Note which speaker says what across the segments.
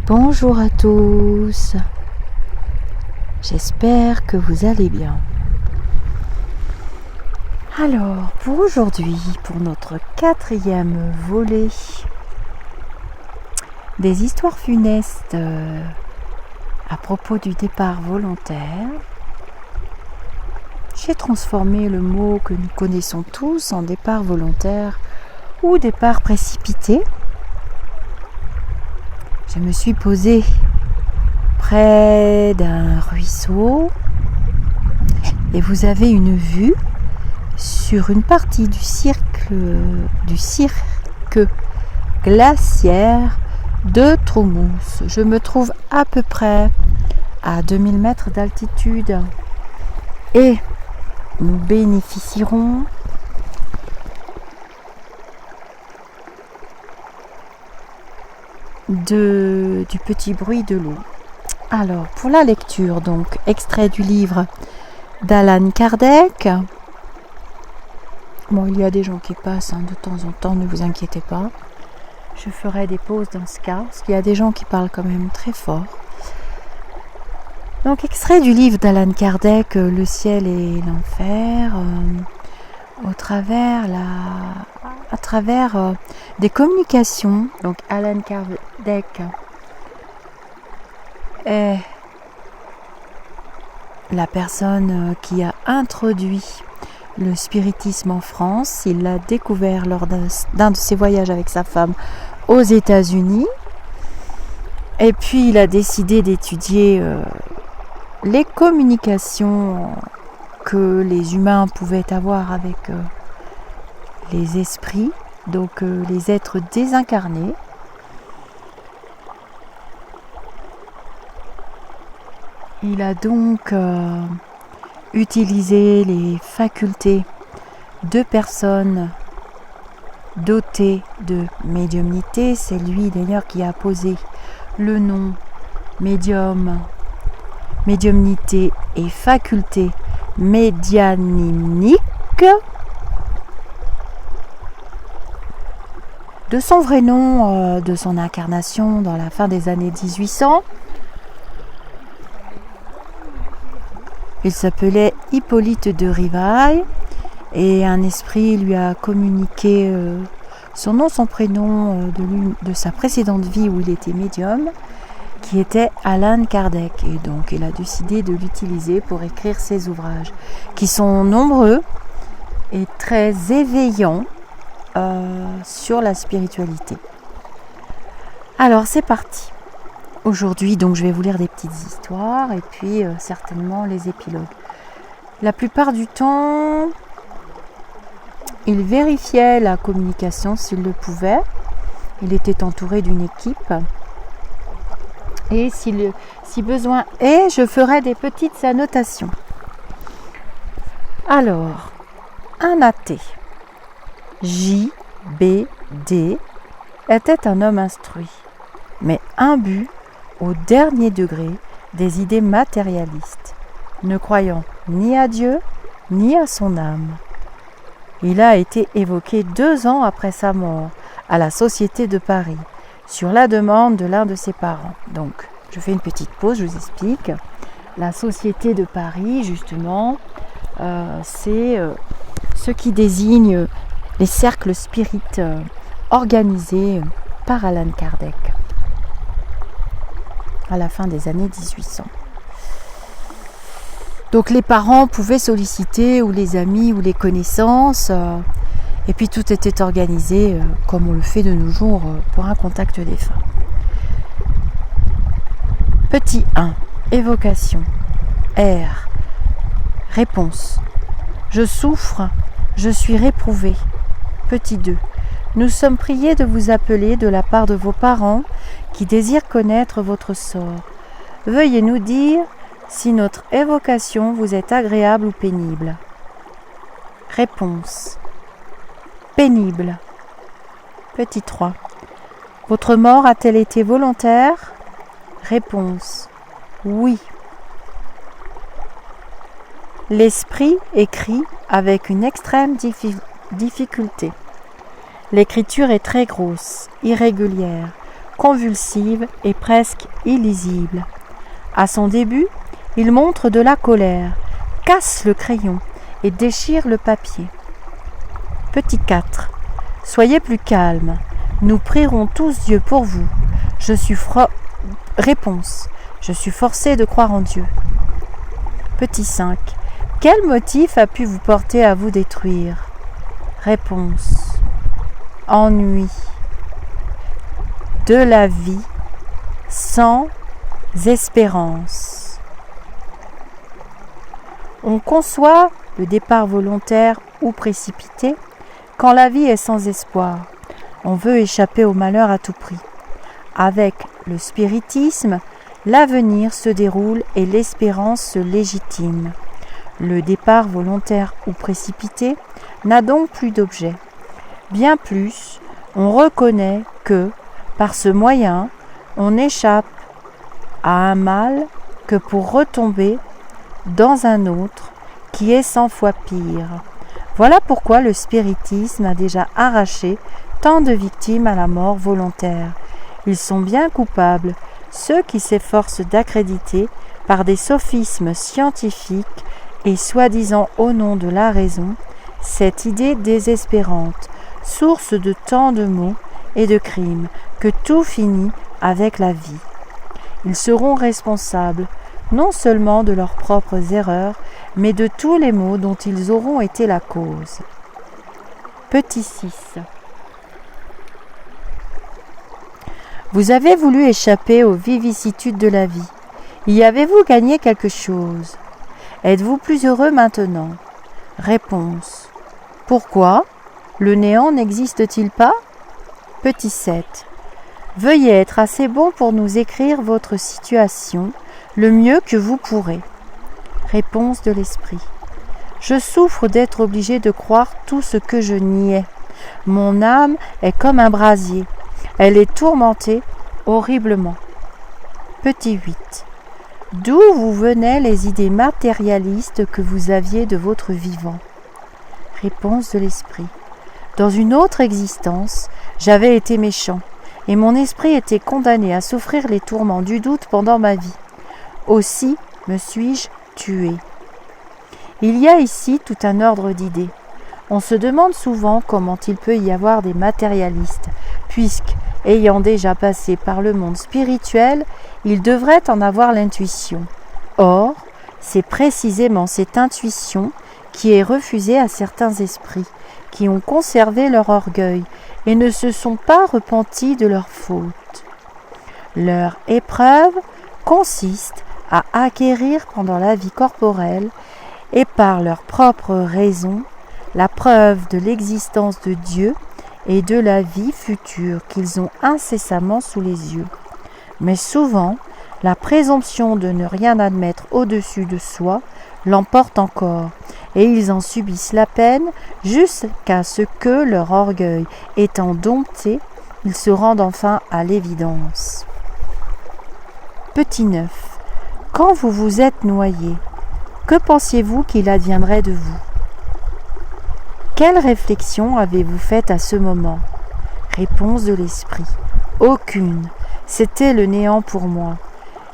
Speaker 1: Bonjour à tous, j'espère que vous allez bien. Alors, pour aujourd'hui, pour notre 4e volet des histoires funestes à propos du départ volontaire, j'ai transformé le mot que nous connaissons tous en départ volontaire ou départ précipité. Je me suis posée près d'un ruisseau et vous avez une vue sur une partie du cirque glaciaire de Troumousse. Je me trouve à peu près à 2000 mètres d'altitude et nous bénéficierons du petit bruit de l'eau. Alors, pour la lecture, donc, extrait du livre d'Allan Kardec. Bon, il y a des gens qui passent de temps en temps, ne vous inquiétez pas. Je ferai des pauses dans ce cas, parce qu'il y a des gens qui parlent quand même très fort. Donc, extrait du livre d'Allan Kardec, Le ciel et l'enfer, à travers des communications. Donc Allan Kardec est la personne qui a introduit le spiritisme en France. Il l'a découvert lors d'un de ses voyages avec sa femme aux États-Unis. Et puis il a décidé d'étudier les communications que les humains pouvaient avoir avec les esprits, donc les êtres désincarnés. Il a donc utilisé les facultés de personnes dotées de médiumnité. C'est lui d'ailleurs qui a posé le nom médiumnité et faculté médianimique. De son vrai nom, de son incarnation dans la fin des années 1800, il s'appelait Hippolyte de Rivail et un esprit lui a communiqué son nom, son prénom de sa précédente vie où il était médium, qui était Allan Kardec. Et donc il a décidé de l'utiliser pour écrire ses ouvrages, qui sont nombreux et très éveillants sur la spiritualité. Alors c'est parti. Aujourd'hui, donc, je vais vous lire des petites histoires et puis certainement les épilogues. La plupart du temps, il vérifiait la communication s'il le pouvait. Il était entouré d'une équipe. Et si besoin est, je ferai des petites annotations. Alors, un athée, J.B.D., était un homme instruit, mais imbu au dernier degré des idées matérialistes, ne croyant ni à Dieu ni à son âme. Il a été évoqué 2 ans après sa mort à la Société de Paris, sur la demande de l'un de ses parents. Donc, je fais une petite pause, je vous explique. La Société de Paris, justement, c'est ce qui désigne les cercles spirites organisés par Allan Kardec à la fin des années 1800. Donc les parents pouvaient solliciter, ou les amis, ou les connaissances, et puis tout était organisé comme on le fait de nos jours pour un contact défunt. Petit 1. Évocation. R. Réponse. Je souffre, je suis réprouvé. Petit 2. Nous sommes priés de vous appeler de la part de vos parents qui désirent connaître votre sort. Veuillez nous dire si notre évocation vous est agréable ou pénible. Réponse. Pénible. Petit 3. Votre mort a-t-elle été volontaire ? Réponse. Oui. L'esprit écrit avec une extrême difficulté. L'écriture est très grosse, irrégulière. convulsive et presque illisible. À son début, il montre de la colère, casse le crayon et déchire le papier. Petit 4. Soyez plus calme. Nous prierons tous Dieu pour vous. Réponse. Je suis forcé de croire en Dieu. Petit 5. Quel motif a pu vous porter à vous détruire? Réponse. Ennui. De la vie sans espérance. On conçoit le départ volontaire ou précipité quand la vie est sans espoir. On veut échapper au malheur à tout prix. Avec le spiritisme, l'avenir se déroule et l'espérance se légitime. Le départ volontaire ou précipité n'a donc plus d'objet. Bien plus, on reconnaît que, par ce moyen, on échappe à un mal que pour retomber dans un autre qui est 100 fois pire. Voilà pourquoi le spiritisme a déjà arraché tant de victimes à la mort volontaire. Ils sont bien coupables, ceux qui s'efforcent d'accréditer par des sophismes scientifiques et soi-disant au nom de la raison, cette idée désespérante, source de tant de maux et de crimes, que tout finit avec la vie. Ils seront responsables, non seulement de leurs propres erreurs, mais de tous les maux dont ils auront été la cause. Petit 6. Vous avez voulu échapper aux vicissitudes de la vie. Y avez-vous gagné quelque chose? Êtes-vous plus heureux maintenant? Réponse. Pourquoi? Le néant n'existe-t-il pas? Petit 7. Veuillez être assez bon pour nous écrire votre situation le mieux que vous pourrez. Réponse de l'esprit. Je souffre d'être obligé de croire tout ce que je niais. Mon âme est comme un brasier. Elle est tourmentée horriblement. Petit 8. D'où vous venaient les idées matérialistes que vous aviez de votre vivant? Réponse de l'esprit. Dans une autre existence, j'avais été méchant, et mon esprit était condamné à souffrir les tourments du doute pendant ma vie. Aussi me suis-je tué. Il y a ici tout un ordre d'idées. On se demande souvent comment il peut y avoir des matérialistes, puisque, ayant déjà passé par le monde spirituel, ils devraient en avoir l'intuition. Or, c'est précisément cette intuition qui est refusée à certains esprits, qui ont conservé leur orgueil et ne se sont pas repentis de leurs fautes. Leur épreuve consiste à acquérir pendant la vie corporelle et par leur propre raison la preuve de l'existence de Dieu et de la vie future qu'ils ont incessamment sous les yeux. Mais souvent, la présomption de ne rien admettre au-dessus de soi l'emporte encore, et ils en subissent la peine jusqu'à ce que leur orgueil étant dompté, ils se rendent enfin à l'évidence. Petit 9. Quand vous vous êtes noyé, que pensiez-vous qu'il adviendrait de vous? Quelle réflexion avez-vous faite à ce moment? Réponse de l'esprit. Aucune. C'était le néant pour moi.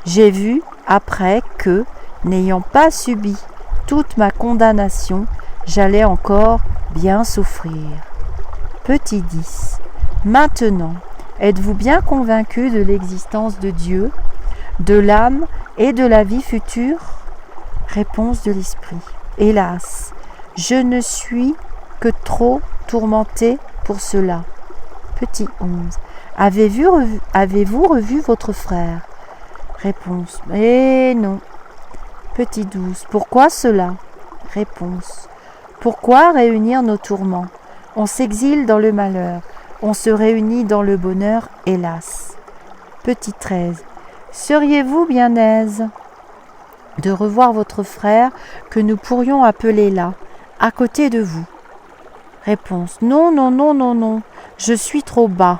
Speaker 1: J'ai vu, après, que, n'ayant pas subi toute ma condamnation, j'allais encore bien souffrir. Petit 10. Maintenant, êtes-vous bien convaincu de l'existence de Dieu, de l'âme et de la vie future? Réponse de l'esprit. Hélas, je ne suis que trop tourmenté pour cela. Petit 11. Avez-vous revu votre frère? Réponse. Non. Petit 12. Pourquoi cela? Réponse. Pourquoi réunir nos tourments? On s'exile dans le malheur, on se réunit dans le bonheur, hélas. Petit 13. Seriez-vous bien aise de revoir votre frère que nous pourrions appeler là, à côté de vous? Réponse. Non, non, non, non, non, je suis trop bas.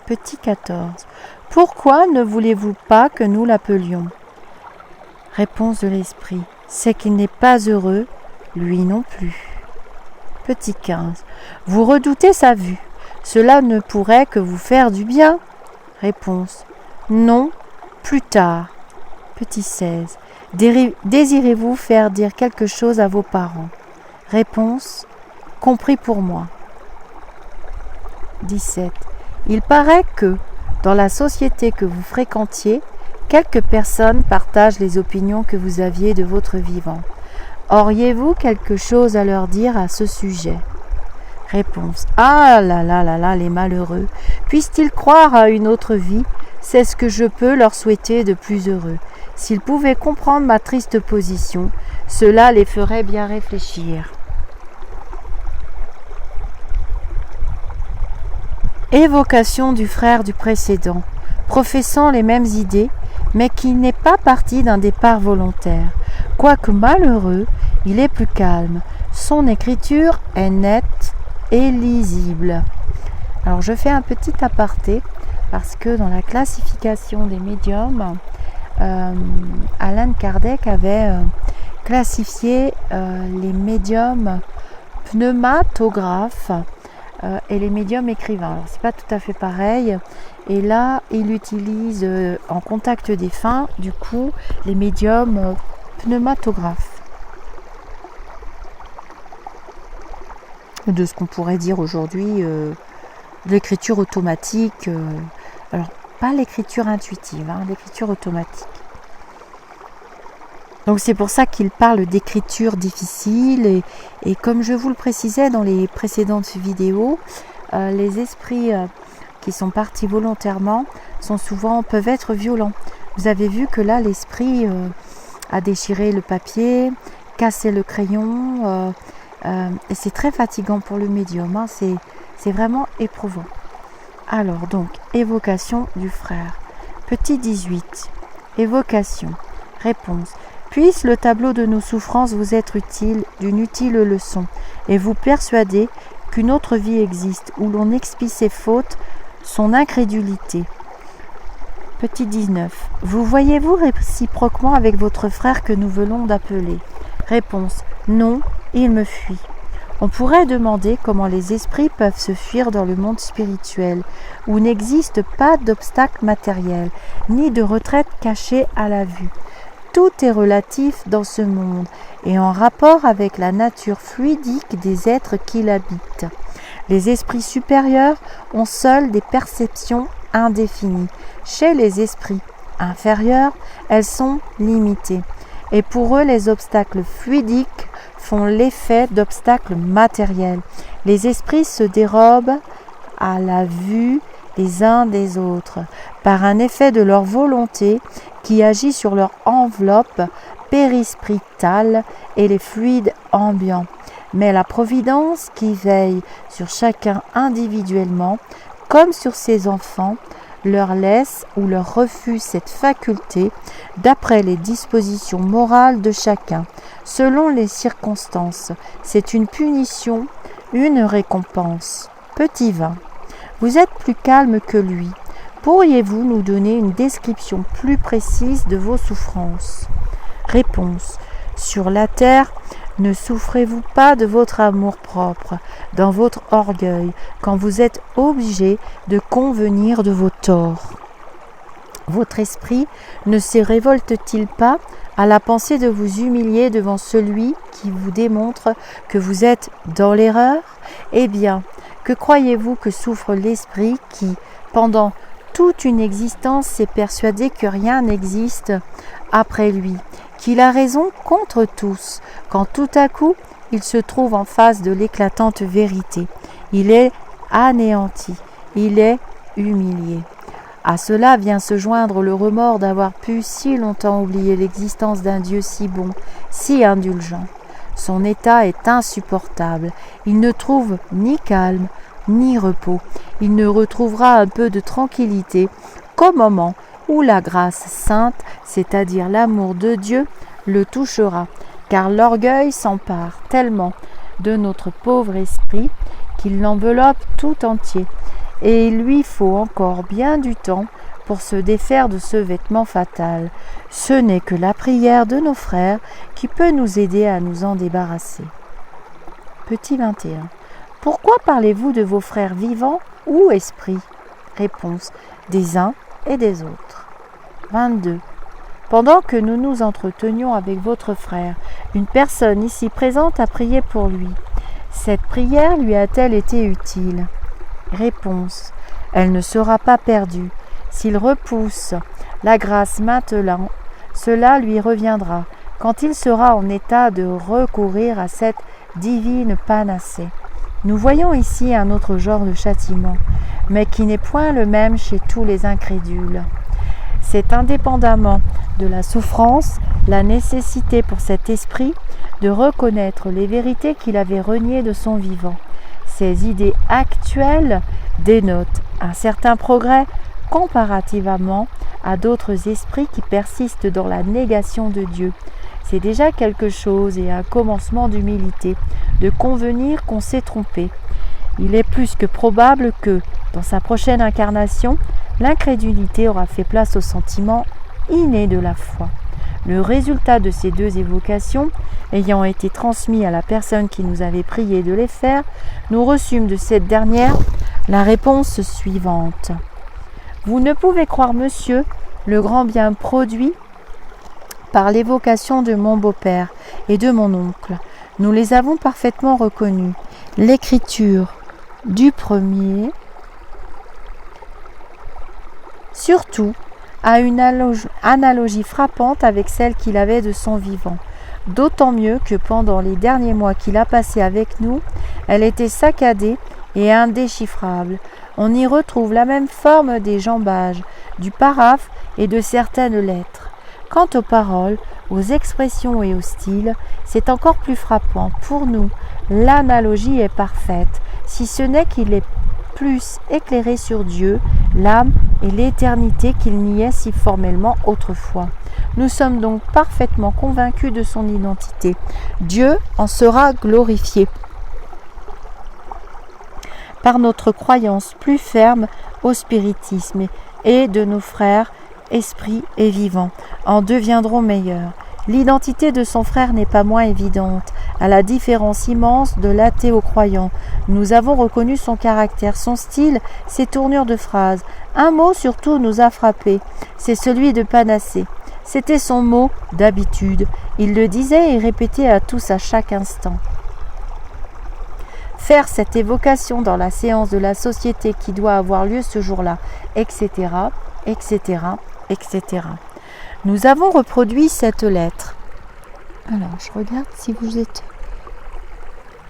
Speaker 1: Petit 14. Pourquoi ne voulez-vous pas que nous l'appelions? Réponse de l'esprit. C'est qu'il n'est pas heureux, lui non plus. Petit 15. Vous redoutez sa vue. Cela ne pourrait que vous faire du bien. Réponse. Non, plus tard. Petit 16. Désirez-vous faire dire quelque chose à vos parents? Réponse. Compris pour moi. 17. Il paraît que, dans la société que vous fréquentiez, quelques personnes partagent les opinions que vous aviez de votre vivant. Auriez-vous quelque chose à leur dire à ce sujet? Réponse. Ah là là là là, les malheureux. Puissent-ils croire à une autre vie? C'est ce que je peux leur souhaiter de plus heureux. S'ils pouvaient comprendre ma triste position, cela les ferait bien réfléchir. Évocation du frère du précédent, professant les mêmes idées, mais qui n'est pas parti d'un départ volontaire. Quoique malheureux, il est plus calme. Son écriture est nette et lisible. Alors je fais un petit aparté, parce que dans la classification des médiums, Allan Kardec avait classifié les médiums pneumatographes et les médiums écrivains. Alors c'est pas tout à fait pareil. Et là, il utilise en contact défunt, du coup, les médiums pneumatographes. De ce qu'on pourrait dire aujourd'hui l'écriture automatique. Alors, pas l'écriture intuitive, l'écriture automatique. Donc c'est pour ça qu'il parle d'écriture difficile et comme je vous le précisais dans les précédentes vidéos, les esprits qui sont partis volontairement peuvent être violents. Vous avez vu que là l'esprit a déchiré le papier, cassé le crayon et c'est très fatigant pour le médium, c'est vraiment éprouvant. Alors donc, évocation du frère. Petit 18. Évocation. Réponse. Puisse le tableau de nos souffrances vous être d'une utile leçon, et vous persuader qu'une autre vie existe, où l'on expie ses fautes, son incrédulité. Petit 19. Vous voyez-vous réciproquement avec votre frère que nous venons d'appeler? Réponse. Non, il me fuit. On pourrait demander comment les esprits peuvent se fuir dans le monde spirituel, où n'existe pas d'obstacle matériel, ni de retraite cachée à la vue. Tout est relatif dans ce monde et en rapport avec la nature fluidique des êtres qui l'habitent. Les esprits supérieurs ont seuls des perceptions indéfinies. Chez les esprits inférieurs, elles sont limitées. Et pour eux, les obstacles fluidiques font l'effet d'obstacles matériels. Les esprits se dérobent à la vue les uns des autres par un effet de leur volonté qui agit sur leur enveloppe périspritale et les fluides ambiants. Mais la providence qui veille sur chacun individuellement, comme sur ses enfants, leur laisse ou leur refuse cette faculté d'après les dispositions morales de chacun, selon les circonstances. C'est une punition, une récompense. Petit 20. Vous êtes plus calme que lui. Pourriez-vous nous donner une description plus précise de vos souffrances? Réponse. Sur la terre, ne souffrez-vous pas de votre amour-propre, dans votre orgueil, quand vous êtes obligé de convenir de vos torts? Votre esprit ne se révolte-t-il pas à la pensée de vous humilier devant celui qui vous démontre que vous êtes dans l'erreur? Eh bien, que croyez-vous que souffre l'esprit qui, pendant toute une existence, s'est persuadé que rien n'existe après lui, qu'il a raison contre tous, quand tout à coup il se trouve en face de l'éclatante vérité. Il est anéanti, il est humilié. À cela vient se joindre le remords d'avoir pu si longtemps oublier l'existence d'un Dieu si bon, si indulgent. Son état est insupportable. Il ne trouve ni calme, ni repos. Il ne retrouvera un peu de tranquillité qu'au moment où la grâce sainte, c'est-à-dire l'amour de Dieu, le touchera, car l'orgueil s'empare tellement de notre pauvre esprit qu'il l'enveloppe tout entier, et il lui faut encore bien du temps pour se défaire de ce vêtement fatal. Ce n'est que la prière de nos frères qui peut nous aider à nous en débarrasser. Petit 21. Pourquoi parlez-vous de vos frères vivants ou esprits? Réponse des uns et des autres. 22. Pendant que nous nous entretenions avec votre frère, une personne ici présente a prié pour lui. Cette prière lui a-t-elle été utile? Réponse. Elle ne sera pas perdue. S'il repousse la grâce maintenant, cela lui reviendra quand il sera en état de recourir à cette divine panacée. Nous voyons ici un autre genre de châtiment, mais qui n'est point le même chez tous les incrédules. C'est indépendamment de la souffrance, la nécessité pour cet esprit de reconnaître les vérités qu'il avait reniées de son vivant. Ces idées actuelles dénotent un certain progrès comparativement à d'autres esprits qui persistent dans la négation de Dieu. C'est déjà quelque chose et un commencement d'humilité, de convenir qu'on s'est trompé. Il est plus que probable que, dans sa prochaine incarnation, l'incrédulité aura fait place au sentiment inné de la foi. Le résultat de ces deux évocations, ayant été transmis à la personne qui nous avait prié de les faire, nous reçûmes de cette dernière la réponse suivante. Vous ne pouvez croire, monsieur, le grand bien produit par l'évocation de mon beau-père et de mon oncle. Nous les avons parfaitement reconnus. L'écriture du premier, surtout, a une analogie frappante avec celle qu'il avait de son vivant. D'autant mieux que pendant les derniers mois qu'il a passés avec nous, elle était saccadée et indéchiffrable. On y retrouve la même forme des jambages, du paraphe et de certaines lettres. Quant aux paroles, aux expressions et au style, c'est encore plus frappant. Pour nous, l'analogie est parfaite, si ce n'est qu'il est plus éclairé sur Dieu, l'âme et l'éternité qu'il n'y est si formellement autrefois. Nous sommes donc parfaitement convaincus de son identité. Dieu en sera glorifié par notre croyance plus ferme au spiritisme et de nos frères, esprits et vivants, en deviendront meilleurs. L'identité de son frère n'est pas moins évidente, à la différence immense de l'athée au croyant. Nous avons reconnu son caractère, son style, ses tournures de phrases. Un mot surtout nous a frappés, c'est celui de panacée. C'était son mot d'habitude. Il le disait et répétait à tous à chaque instant. Faire cette évocation dans la séance de la société qui doit avoir lieu ce jour-là, etc., etc., etc. Nous avons reproduit cette lettre. Alors, je regarde si vous êtes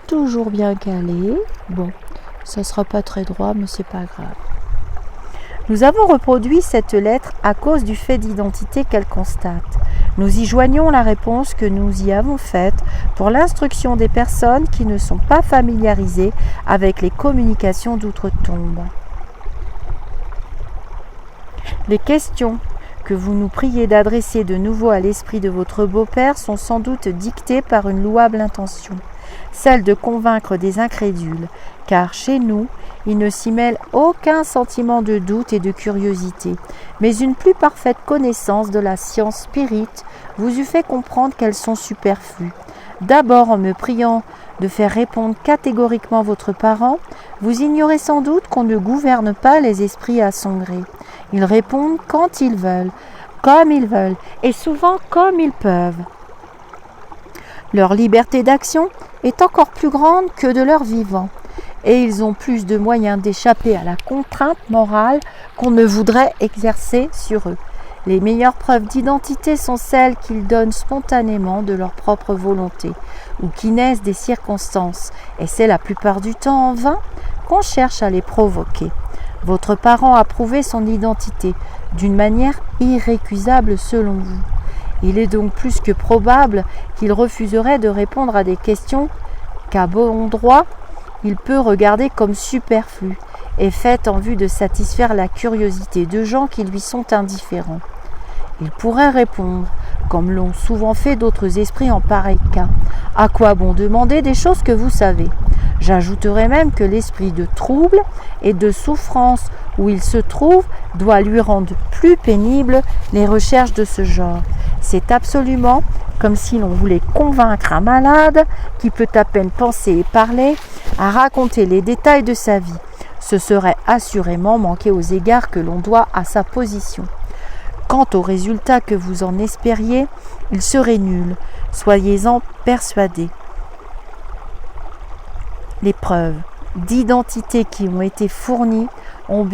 Speaker 1: toujours bien calé. Bon, ça ne sera pas très droit, mais c'est pas grave. Nous avons reproduit cette lettre à cause du fait d'identité qu'elle constate. Nous y joignons la réponse que nous y avons faite pour l'instruction des personnes qui ne sont pas familiarisées avec les communications d'outre-tombe. Les questions que vous nous priez d'adresser de nouveau à l'esprit de votre beau-père sont sans doute dictées par une louable intention, celle de convaincre des incrédules, car chez nous, il ne s'y mêle aucun sentiment de doute et de curiosité, mais une plus parfaite connaissance de la science spirite vous eût fait comprendre qu'elles sont superflues. D'abord, en me priant de faire répondre catégoriquement votre parent, vous ignorez sans doute qu'on ne gouverne pas les esprits à son gré. Ils répondent quand ils veulent, comme ils veulent, et souvent comme ils peuvent. Leur liberté d'action est encore plus grande que de leur vivant, et ils ont plus de moyens d'échapper à la contrainte morale qu'on ne voudrait exercer sur eux. Les meilleures preuves d'identité sont celles qu'ils donnent spontanément de leur propre volonté, ou qui naissent des circonstances, et c'est la plupart du temps en vain qu'on cherche à les provoquer. Votre parent a prouvé son identité d'une manière irrécusable selon vous. Il est donc plus que probable qu'il refuserait de répondre à des questions qu'à bon droit il peut regarder comme superflues et faites en vue de satisfaire la curiosité de gens qui lui sont indifférents. Il pourrait répondre, comme l'ont souvent fait d'autres esprits en pareil cas, « À quoi bon demander des choses que vous savez ?» J'ajouterai même que l'esprit de trouble et de souffrance où il se trouve doit lui rendre plus pénibles les recherches de ce genre. C'est absolument comme si l'on voulait convaincre un malade qui peut à peine penser et parler à raconter les détails de sa vie. Ce serait assurément manquer aux égards que l'on doit à sa position. Quant au résultat que vous en espériez, il serait nul, soyez-en persuadés. Les preuves d'identité qui ont été fournies ont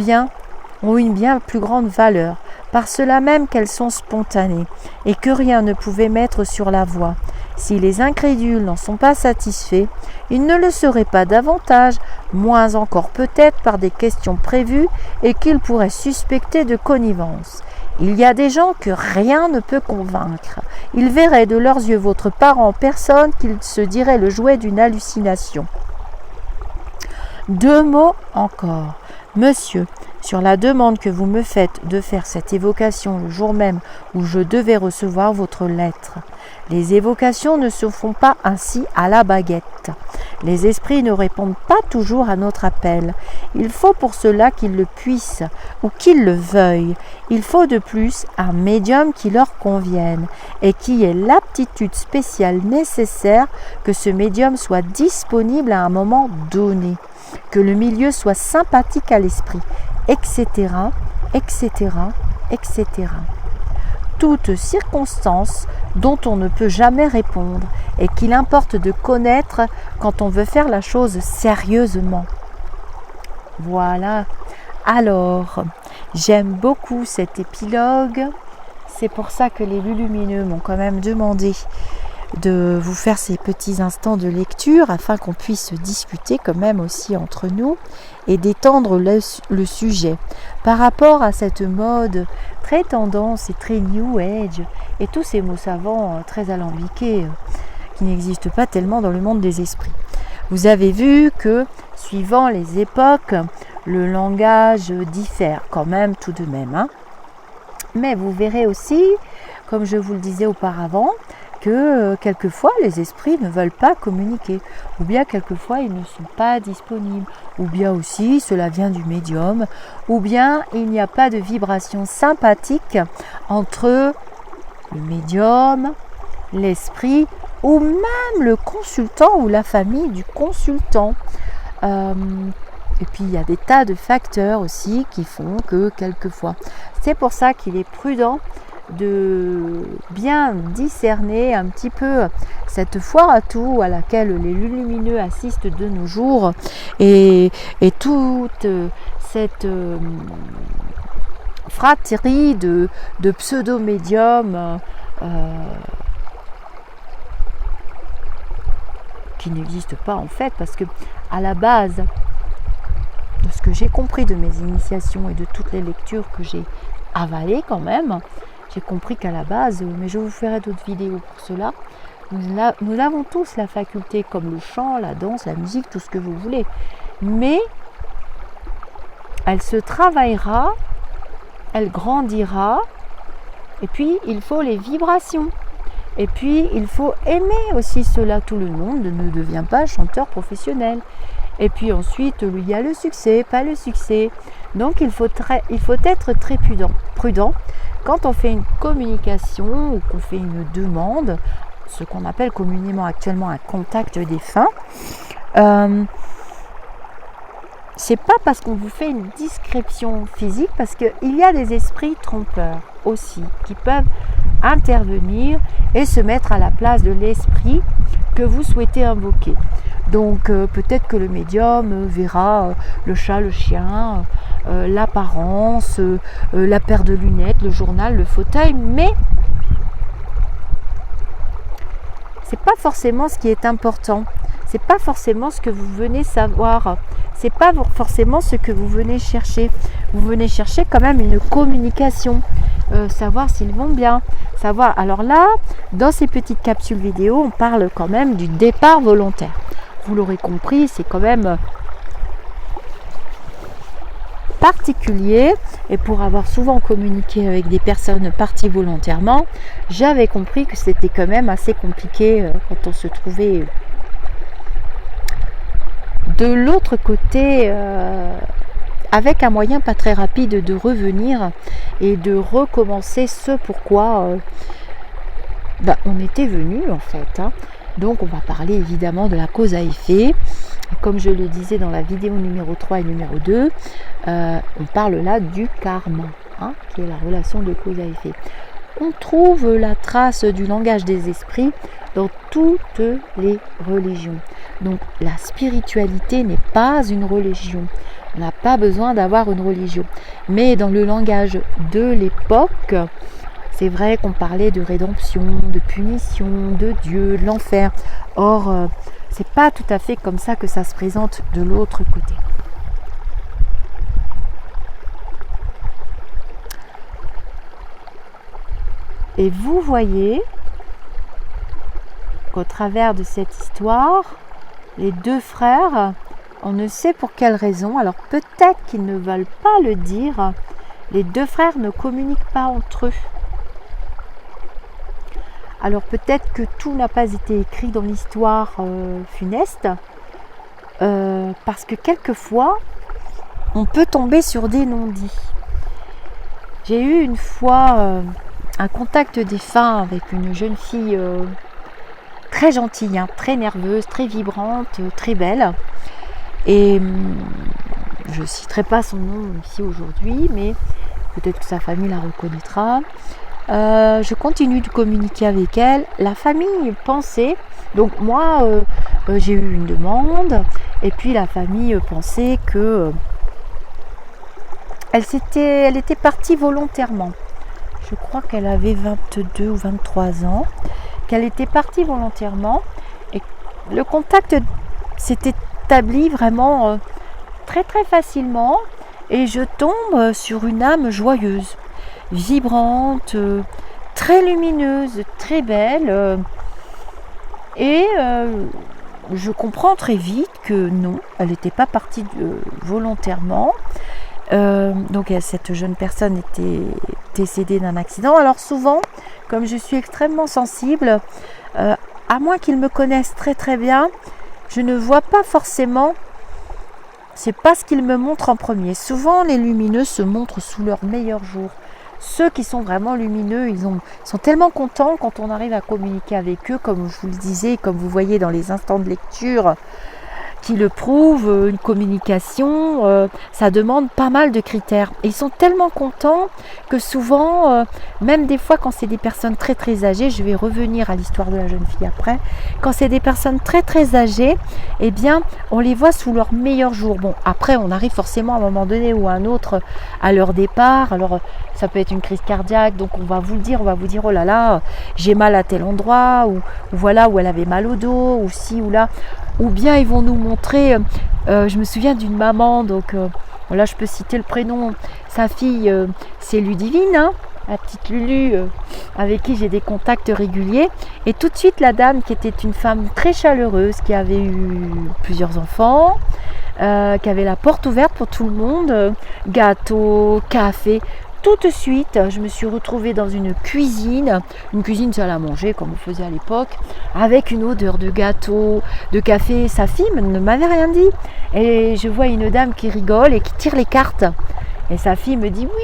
Speaker 1: une bien plus grande valeur, par cela même qu'elles sont spontanées, et que rien ne pouvait mettre sur la voie. Si les incrédules n'en sont pas satisfaits, ils ne le seraient pas davantage, moins encore peut-être par des questions prévues et qu'ils pourraient suspecter de connivence. Il y a des gens que rien ne peut convaincre. Ils verraient de leurs yeux votre parent en personne qu'ils se diraient le jouet d'une hallucination. 2 mots encore. Monsieur, sur la demande que vous me faites de faire cette évocation le jour même où je devais recevoir votre lettre. Les évocations ne se font pas ainsi à la baguette. Les esprits ne répondent pas toujours à notre appel. Il faut pour cela qu'ils le puissent ou qu'ils le veuillent. Il faut de plus un médium qui leur convienne et qui ait l'aptitude spéciale nécessaire que ce médium soit disponible à un moment donné, que le milieu soit sympathique à l'esprit, etc., etc., etc. Toutes circonstances dont on ne peut jamais répondre et qu'il importe de connaître quand on veut faire la chose sérieusement. Voilà. Alors, j'aime beaucoup cet épilogue. C'est pour ça que les Lulumineux m'ont quand même demandé de vous faire ces petits instants de lecture afin qu'on puisse discuter quand même aussi entre nous et d'étendre le sujet par rapport à cette mode très tendance et très new age et tous ces mots savants très alambiqués qui n'existent pas tellement dans le monde des esprits. Vous avez vu que suivant les époques, le langage diffère quand même tout de même. Mais vous verrez aussi, comme je vous le disais auparavant, que quelquefois les esprits ne veulent pas communiquer, ou bien quelquefois ils ne sont pas disponibles, ou bien aussi cela vient du médium, ou bien il n'y a pas de vibration sympathique entre le médium, l'esprit, ou même le consultant ou la famille du consultant. Et puis il y a des tas de facteurs aussi qui font que quelquefois. C'est pour ça qu'il est prudent de bien discerner un petit peu cette foire à tout à laquelle les Lulumineux assistent de nos jours et toute cette fratrie de pseudo-médiums qui n'existent pas en fait, parce que à la base de ce que j'ai compris de mes initiations et de toutes les lectures que j'ai avalées quand même, j'ai compris qu'à la base, mais je vous ferai d'autres vidéos pour cela, nous avons tous la faculté, comme le chant, la danse, la musique, tout ce que vous voulez. Mais elle se travaillera, elle grandira, et puis il faut les vibrations. Et puis il faut aimer aussi cela. Tout le monde ne devient pas chanteur professionnel. Et puis ensuite, il y a le succès, pas le succès. Donc il faut être très prudent quand on fait une communication ou qu'on fait une demande, ce qu'on appelle communément actuellement un contact défunt. C'est pas parce qu'on vous fait une description physique, parce qu'il y a des esprits trompeurs aussi qui peuvent intervenir et se mettre à la place de l'esprit que vous souhaitez invoquer. Donc peut-être que le médium verra le chat, le chien, l'apparence, la paire de lunettes, le journal, le fauteuil, mais c'est pas forcément ce qui est important. C'est pas forcément ce que vous venez savoir. C'est pas forcément ce que vous venez chercher. Vous venez chercher quand même une communication. Savoir s'ils vont bien. Savoir. Alors là, dans ces petites capsules vidéo, on parle quand même du départ volontaire. Vous l'aurez compris, c'est quand même particulier. Et pour avoir souvent communiqué avec des personnes parties volontairement, j'avais compris que c'était quand même assez compliqué quand on se trouvait de l'autre côté, avec un moyen pas très rapide de revenir et de recommencer ce pourquoi on était venu en fait. Donc on va parler évidemment de la cause à effet Comme je le disais dans la vidéo numéro 3 et numéro 2, on parle là du karma, qui est la relation de cause à effet. On trouve la trace du langage des esprits dans toutes les religions. Donc la spiritualité n'est pas une religion. On n'a pas besoin d'avoir une religion. Mais dans le langage de l'époque, c'est vrai qu'on parlait de rédemption, de punition, de Dieu, de l'enfer. Or, c'est pas tout à fait comme ça que ça se présente de l'autre côté. Et vous voyez qu'au travers de cette histoire, les deux frères, on ne sait pour quelle raison, alors peut-être qu'ils ne veulent pas le dire, les deux frères ne communiquent pas entre eux. Alors peut-être que tout n'a pas été écrit dans l'histoire funeste, parce que quelquefois, on peut tomber sur des non-dits. J'ai eu une fois un contact défunt avec une jeune fille très gentille, très nerveuse, très vibrante, très belle. Et je ne citerai pas son nom ici aujourd'hui, mais peut-être que sa famille la reconnaîtra. Je continue de communiquer avec elle. La famille pensait, donc moi j'ai eu une demande, et puis la famille pensait que elle était partie volontairement. Je crois qu'elle avait 22 ou 23 ans, qu'elle était partie volontairement, et le contact s'est établi vraiment très très facilement, et je tombe sur une âme joyeuse, vibrante, très lumineuse, très belle, et je comprends très vite que non, elle n'était pas partie volontairement. Donc cette jeune personne était décédée d'un accident. Alors souvent, comme je suis extrêmement sensible, à moins qu'ils me connaissent très très bien, je ne vois pas forcément, c'est pas ce qu'ils me montrent en premier. Souvent les lumineux se montrent sous leur meilleur jour. Ceux qui sont vraiment lumineux, ils sont tellement contents quand on arrive à communiquer avec eux, comme je vous le disais, comme vous voyez dans les instants de lecture qui le prouvent, une communication, ça demande pas mal de critères. Et ils sont tellement contents que souvent, même des fois quand c'est des personnes très très âgées, je vais revenir à l'histoire de la jeune fille après, quand c'est des personnes très très âgées, eh bien on les voit sous leur meilleur jour. Bon, après on arrive forcément à un moment donné ou à un autre à leur départ, alors ça peut être une crise cardiaque, donc on va vous dire oh là là, j'ai mal à tel endroit, ou voilà, où elle avait mal au dos, ou ci ou là. Ou bien ils vont nous montrer, je me souviens d'une maman, donc là je peux citer le prénom, sa fille c'est Ludivine, la petite Lulu avec qui j'ai des contacts réguliers, et tout de suite la dame qui était une femme très chaleureuse, qui avait eu plusieurs enfants, qui avait la porte ouverte pour tout le monde, gâteau, café. Tout de suite, je me suis retrouvée dans une cuisine salle à manger comme on faisait à l'époque, avec une odeur de gâteau, de café. Sa fille ne m'avait rien dit. Et je vois une dame qui rigole et qui tire les cartes. Et sa fille me dit oui,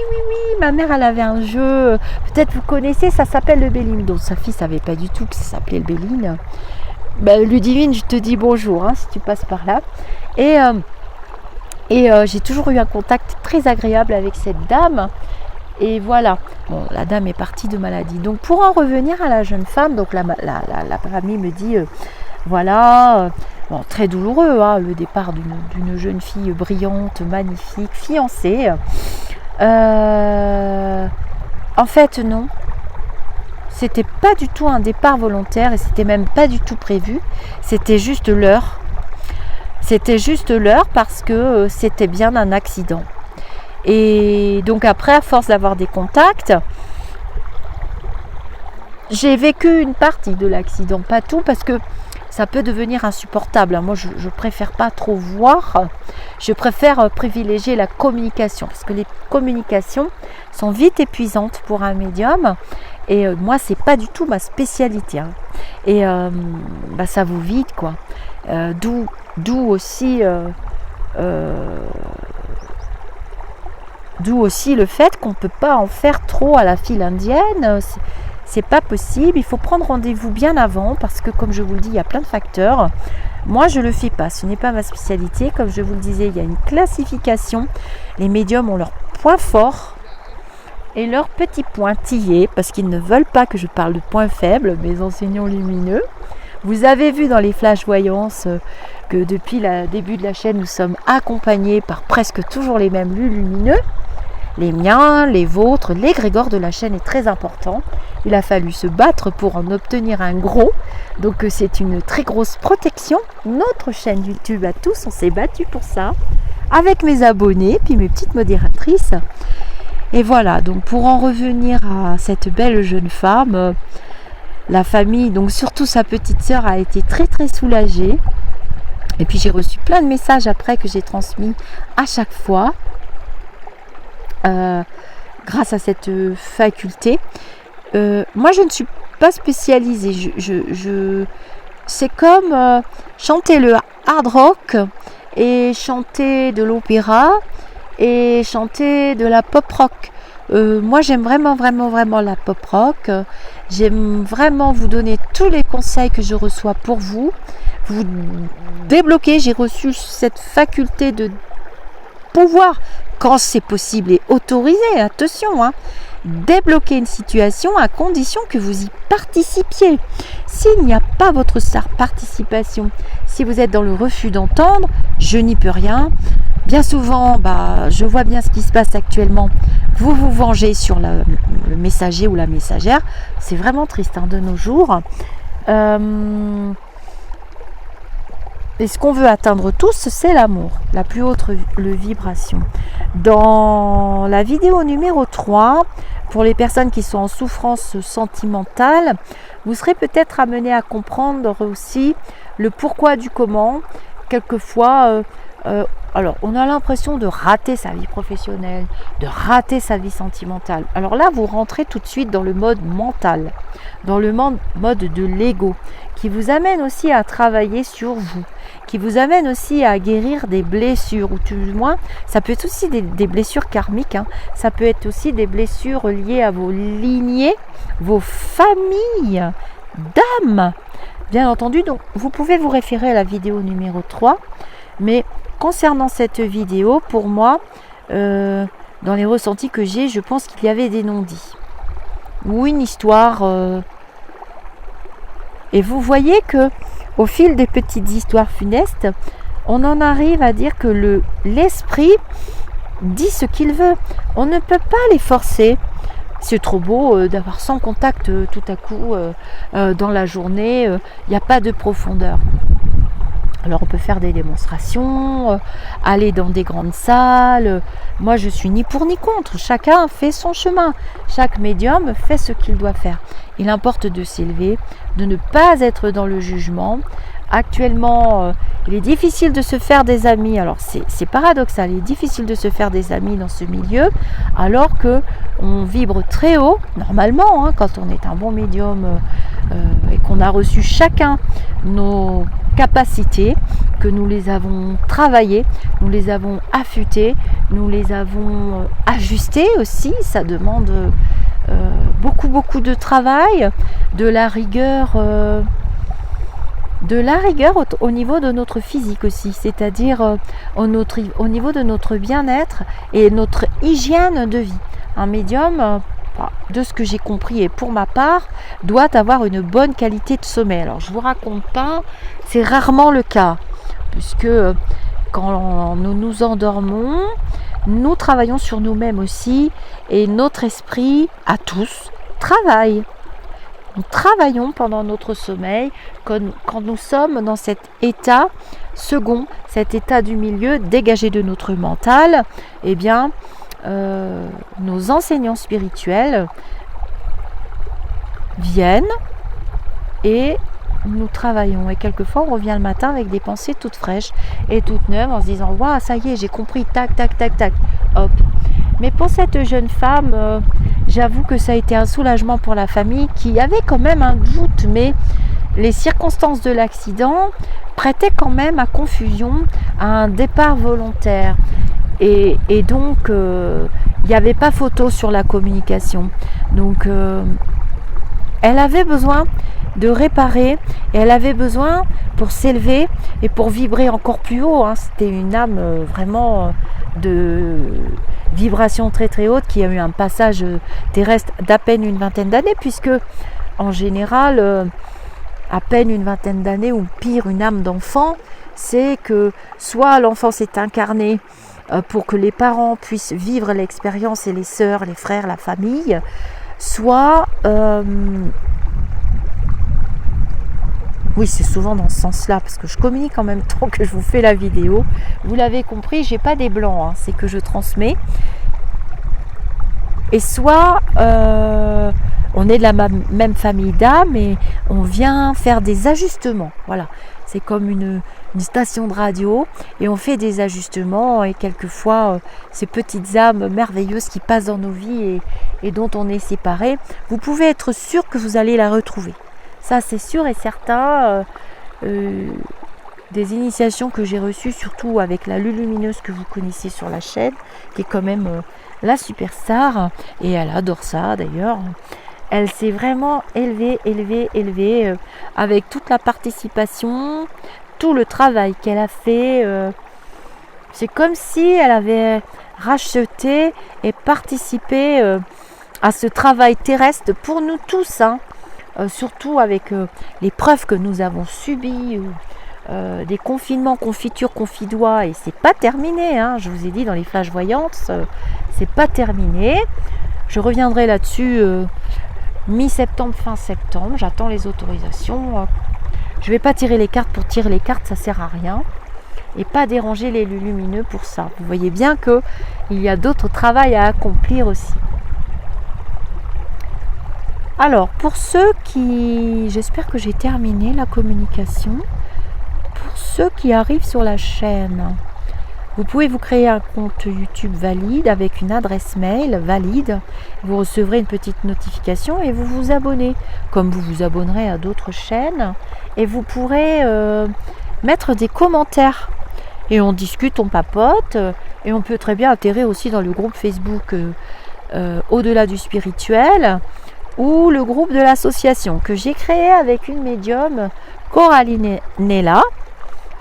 Speaker 1: ma mère elle avait un jeu, peut-être vous connaissez, ça s'appelle le Béline. Donc sa fille ne savait pas du tout que ça s'appelait le Béline. Ludivine, je te dis bonjour si tu passes par là. Et j'ai toujours eu un contact très agréable avec cette dame. Et voilà, bon, la dame est partie de maladie. Donc pour en revenir à la jeune femme, donc la famille me dit, voilà, bon, très douloureux, le départ d'une jeune fille brillante, magnifique, fiancée. En fait non, c'était pas du tout un départ volontaire, et c'était même pas du tout prévu, c'était juste l'heure. C'était juste l'heure parce que c'était bien un accident. Et donc après, à force d'avoir des contacts, j'ai vécu une partie de l'accident, pas tout, parce que ça peut devenir insupportable. Moi, je préfère pas trop voir, je préfère privilégier la communication, parce que les communications sont vite épuisantes pour un médium, et moi, c'est pas du tout ma spécialité. Et ça vous vide, quoi. D'où aussi le fait qu'on ne peut pas en faire trop à la file indienne. C'est pas possible, il faut prendre rendez-vous bien avant, parce que comme je vous le dis, il y a plein de facteurs. Moi, je ne le fais pas, ce n'est pas ma spécialité. Comme je vous le disais, il y a une classification. Les médiums ont leurs points forts et leurs petits pointillés, parce qu'ils ne veulent pas que je parle de points faibles, mes enseignants lumineux. Vous avez vu dans les flashs voyances que depuis le début de la chaîne, nous sommes accompagnés par presque toujours les mêmes lumineux. Les miens, les vôtres, l'égrégore de la chaîne est très important. Il a fallu se battre pour en obtenir un gros. Donc c'est une très grosse protection. Notre chaîne YouTube à tous, on s'est battu pour ça. Avec mes abonnés, puis mes petites modératrices. Et voilà, donc pour en revenir à cette belle jeune femme, la famille, donc surtout sa petite sœur, a été très très soulagée. Et puis j'ai reçu plein de messages après que j'ai transmis à chaque fois. Grâce à cette faculté. Moi, je ne suis pas spécialisée. C'est comme chanter le hard rock et chanter de l'opéra et chanter de la pop rock. Moi, j'aime vraiment la pop rock. J'aime vraiment vous donner tous les conseils que je reçois pour vous débloquer. J'ai reçu cette faculté de pouvoir, quand c'est possible et autorisé, attention, débloquer une situation à condition que vous y participiez. S'il n'y a pas votre participation, si vous êtes dans le refus d'entendre, je n'y peux rien. Bien souvent, je vois bien ce qui se passe actuellement. Vous vous vengez sur le messager ou la messagère. C'est vraiment triste de nos jours. Et ce qu'on veut atteindre tous, c'est l'amour, la plus haute vibration. Dans la vidéo numéro 3, pour les personnes qui sont en souffrance sentimentale, vous serez peut-être amené à comprendre aussi le pourquoi du comment. Quelquefois, alors on a l'impression de rater sa vie professionnelle, de rater sa vie sentimentale. Alors là, vous rentrez tout de suite dans le mode mental, dans le mode de l'ego, qui vous amène aussi à travailler sur vous, qui vous amène aussi à guérir des blessures, ou du moins, ça peut être aussi des blessures karmiques, ça peut être aussi des blessures liées à vos lignées, vos familles d'âme. Bien entendu, donc vous pouvez vous référer à la vidéo numéro 3, mais concernant cette vidéo, pour moi, dans les ressentis que j'ai, je pense qu'il y avait des non-dits, ou une histoire... Et vous voyez que au fil des petites histoires funestes, on en arrive à dire que l'esprit dit ce qu'il veut. On ne peut pas les forcer. C'est trop beau d'avoir 100 contacts tout à coup dans la journée. Il n'y a pas de profondeur. Alors on peut faire des démonstrations, aller dans des grandes salles. Moi je suis ni pour ni contre. Chacun fait son chemin. Chaque médium fait ce qu'il doit faire. Il importe de s'élever, de ne pas être dans le jugement. Actuellement, il est difficile de se faire des amis. Alors c'est paradoxal, il est difficile de se faire des amis dans ce milieu, alors que on vibre très haut, normalement, quand on est un bon médium et qu'on a reçu chacun nos capacités, que nous les avons travaillées, nous les avons affûtées, nous les avons ajustées aussi. Ça demande beaucoup de travail, de la rigueur au niveau de notre physique aussi, c'est-à-dire au niveau de notre bien-être et notre hygiène de vie. Un médium, de ce que j'ai compris et pour ma part, doit avoir une bonne qualité de sommeil. Alors je vous raconte pas, c'est rarement le cas, puisque quand nous nous endormons, nous travaillons sur nous-mêmes aussi, et notre esprit, à tous, travaille. Nous travaillons pendant notre sommeil, quand nous sommes dans cet état second, cet état du milieu dégagé de notre mental. Eh bien, nos enseignants spirituels viennent et nous travaillons. Et quelquefois, on revient le matin avec des pensées toutes fraîches et toutes neuves en se disant « Waouh, ça y est, j'ai compris, tac, tac, tac, tac, hop ». Mais pour cette jeune femme, j'avoue que ça a été un soulagement pour la famille qui avait quand même un doute, mais les circonstances de l'accident prêtaient quand même à confusion, à un départ volontaire. Et donc, il n'y avait pas photo sur la communication. Donc, Elle avait besoin de réparer et elle avait besoin pour s'élever et pour vibrer encore plus haut. C'était une âme vraiment de vibration très très haute qui a eu un passage terrestre d'à peine une vingtaine d'années, puisque en général à peine une vingtaine d'années ou pire une âme d'enfant, c'est que soit l'enfant s'est incarné pour que les parents puissent vivre l'expérience et les sœurs, les frères, la famille, soit oui, c'est souvent dans ce sens-là, parce que je communique en même temps que je vous fais la vidéo. Vous l'avez compris, j'ai pas des blancs, c'est que je transmets. Et soit on est de la même famille d'âmes et on vient faire des ajustements. Voilà, c'est comme une station de radio et on fait des ajustements et quelquefois ces petites âmes merveilleuses qui passent dans nos vies et dont on est séparés, vous pouvez être sûr que vous allez la retrouver. Ça, c'est sûr et certain. Des initiations que j'ai reçues, surtout avec la Lulumineuse que vous connaissez sur la chaîne, qui est quand même la superstar, et elle adore ça d'ailleurs. Elle s'est vraiment élevée, avec toute la participation, tout le travail qu'elle a fait. C'est comme si elle avait racheté et participé à ce travail terrestre pour nous tous, surtout avec les preuves que nous avons subies, des confinements, confitures, confidois, et c'est pas terminé, je vous ai dit dans les flashs voyantes, c'est pas terminé. Je reviendrai là-dessus mi-septembre, fin septembre, j'attends les autorisations. Je vais pas tirer les cartes pour tirer les cartes, ça sert à rien, et pas déranger les lumineux pour ça. Vous voyez bien que il y a d'autres travaux à accomplir aussi. Alors, pour ceux qui... J'espère que j'ai terminé la communication. Pour ceux qui arrivent sur la chaîne, vous pouvez vous créer un compte YouTube valide avec une adresse mail valide. Vous recevrez une petite notification et vous vous abonnez, comme vous vous abonnerez à d'autres chaînes. Et vous pourrez mettre des commentaires. Et on discute, on papote. Et on peut très bien atterrir aussi dans le groupe Facebook Au-delà du spirituel, ou le groupe de l'association que j'ai créé avec une médium, Coraline Nella,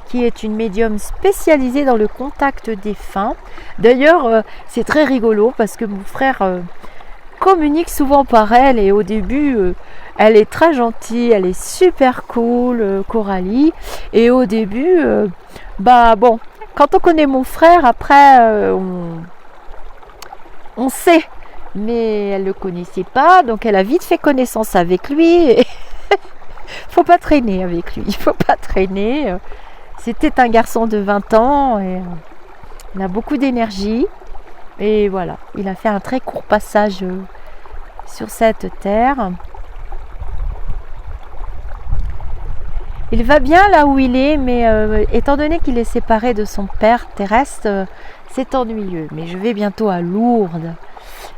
Speaker 1: qui est une médium spécialisée dans le contact défunt. D'ailleurs, c'est très rigolo parce que mon frère communique souvent par elle, et au début, elle est très gentille, elle est super cool, Coralie. Et au début, bon, quand on connaît mon frère, après, on sait. Mais elle ne le connaissait pas, donc elle a vite fait connaissance avec lui. Faut pas traîner avec lui, il faut pas traîner. C'était un garçon de 20 ans et il a beaucoup d'énergie. Et voilà, il a fait un très court passage sur cette terre. Il va bien là où il est, mais étant donné qu'il est séparé de son père terrestre, c'est ennuyeux. Mais je vais bientôt à Lourdes.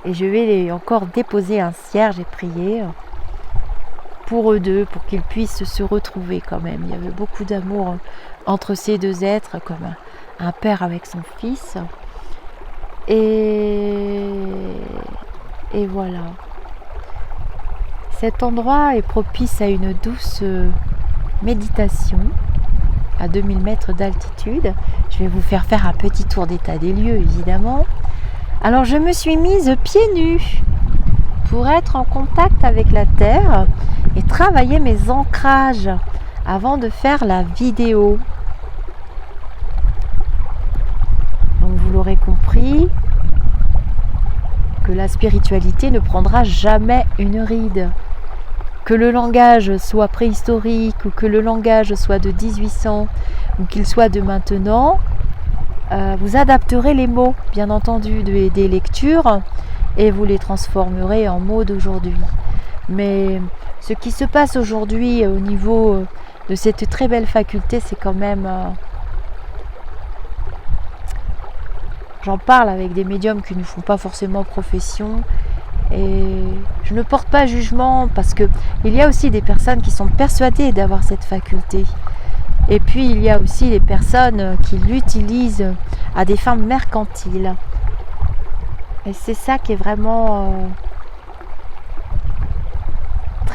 Speaker 1: Et je vais encore déposer un cierge et prier pour eux deux, pour qu'ils puissent se retrouver quand même. Il y avait beaucoup d'amour entre ces deux êtres, comme un père avec son fils. Et voilà. Cet endroit est propice à une douce méditation à 2000 mètres d'altitude. Je vais vous faire un petit tour d'état des lieux, évidemment. Alors je me suis mise pieds nus pour être en contact avec la terre et travailler mes ancrages avant de faire la vidéo. Donc vous l'aurez compris, que la spiritualité ne prendra jamais une ride. Que le langage soit préhistorique ou que le langage soit de 1800 ou qu'il soit de maintenant, vous adapterez les mots, bien entendu, des lectures et vous les transformerez en mots d'aujourd'hui. Mais ce qui se passe aujourd'hui au niveau de cette très belle faculté, c'est quand même... J'en parle avec des médiums qui ne font pas forcément profession et je ne porte pas jugement parce que il y a aussi des personnes qui sont persuadées d'avoir cette faculté. Et puis il y a aussi des personnes qui l'utilisent à des fins mercantiles. Et c'est ça qui est vraiment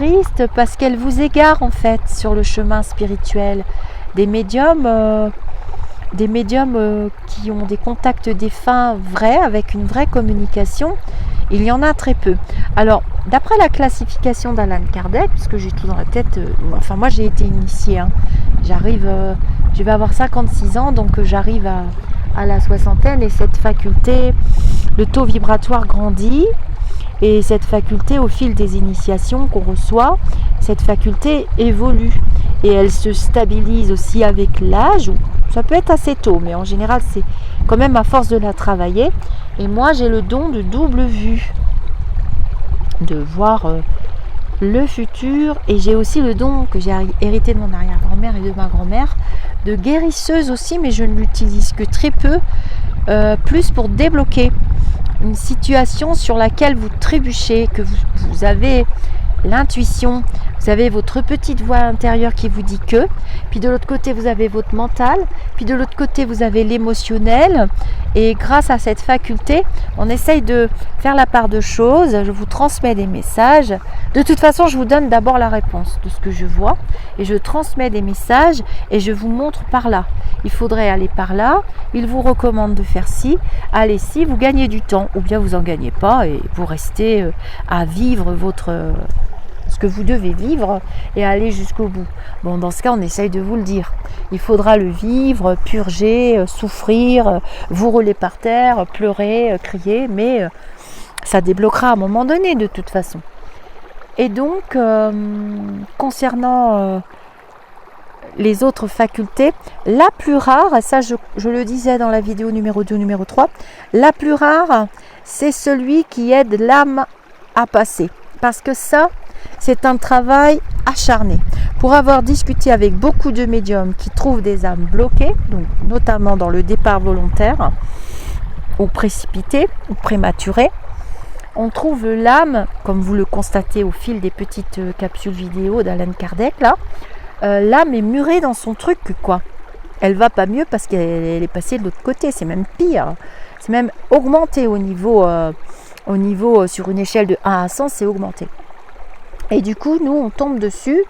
Speaker 1: triste parce qu'elle vous égare en fait sur le chemin spirituel. Des médiums qui ont des contacts défunts vrais, avec une vraie communication, il y en a très peu. Alors, d'après la classification d'Allan Kardec, puisque j'ai tout dans la tête, moi j'ai été initiée, je vais avoir 56 ans, donc j'arrive à la soixantaine, et cette faculté, le taux vibratoire grandit, et cette faculté, au fil des initiations qu'on reçoit, cette faculté évolue, et elle se stabilise aussi avec l'âge. Ça peut être assez tôt, mais en général, c'est quand même à force de la travailler. Et moi, j'ai le don de double vue, de voir le futur. Et j'ai aussi le don que j'ai hérité de mon arrière-grand-mère et de ma grand-mère, de guérisseuse aussi, mais je ne l'utilise que très peu, plus pour débloquer une situation sur laquelle vous trébuchez, que vous avez l'intuition, vous avez votre petite voix intérieure qui vous dit que, puis de l'autre côté vous avez votre mental, puis de l'autre côté vous avez l'émotionnel, et grâce à cette faculté, on essaye de faire la part de choses. Je vous transmets des messages. De toute façon, je vous donne d'abord la réponse de ce que je vois, et je transmets des messages, et je vous montre par là. Il faudrait aller par là, il vous recommande de faire ci, allez ci, vous gagnez du temps, ou bien vous n'en gagnez pas, et vous restez à vivre ce que vous devez vivre et aller jusqu'au bout. Bon, dans ce cas, on essaye de vous le dire. Il faudra le vivre, purger, souffrir, vous rouler par terre, pleurer, crier, mais ça débloquera à un moment donné de toute façon. Et donc, concernant les autres facultés, la plus rare, et ça je le disais dans la vidéo numéro 2, numéro 3, la plus rare, c'est celui qui aide l'âme à passer. Parce que ça, c'est un travail acharné. Pour avoir discuté avec beaucoup de médiums qui trouvent des âmes bloquées, donc notamment dans le départ volontaire, ou précipité, ou prématuré, on trouve l'âme, comme vous le constatez au fil des petites capsules vidéo d'Allan Kardec, là, l'âme est murée dans son truc, quoi. Elle va pas mieux parce qu'elle est passée de l'autre côté, c'est même pire. C'est même augmenté au niveau sur une échelle de 1 à 100, c'est augmenté. Et du coup, nous, on tombe dessus